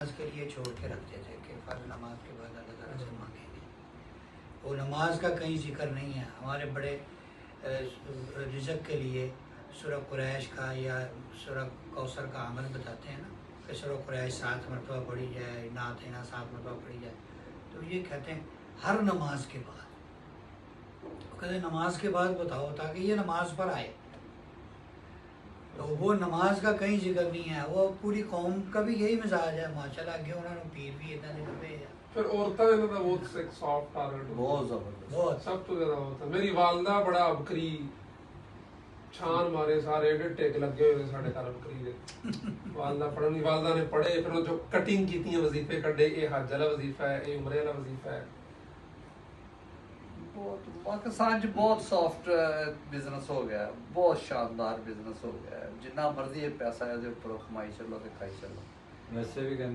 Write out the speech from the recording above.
नमाज के लिए छोड़ के रखते थे कि फ़र्ज नमाज के बाद अल्लाह ताला से मांगेंगे। वो नमाज का कहीं जिक्र नहीं है। हमारे बड़े रिज़्क़ के लिए सूरह कुरैश का या सूरह कौसर का अमल बताते हैं ना कि सूरह कुरैश 7 मरतबा पढ़ी जाए, नात है ना 7 मरतबा पढ़ी जाए। तो ये कहते हैं हर नमाज के बाद, कहते हैं नमाज के बाद बताओ ताकि ये नमाज पर आए। तो वो नमाज का कहीं जिक्र नहीं है। वो पूरी कौम का भी यही मिजाज है माशाल्लाह। अगे उन्होंने पीर भी इतना दे लंबे है। फिर औरतां ने तो बहुत एक सॉफ्ट टारगेट बहुत जबरदस्त, बहुत सब तो ज्यादा होता। मेरी वालदा बड़ा बकरी छान मारे सारे एडे टेक लगे हुए साढ़े घर बकरी दे। वालदा पढ़नी, वालदा ने पढ़े, फिर जो कटिंग की वजीफे कड्डे, ये हज वाला वजीफा है, ये उमरे वाला वजीफा है। बहुत पाकिस्तान च बहुत सॉफ्ट बिजनेस हो गया है, बहुत शानदार बिजनेस हो गया है। जिन्ना मर्जी पैसा है, कमाई चलो तो खाई चलो। वैसे भी कहते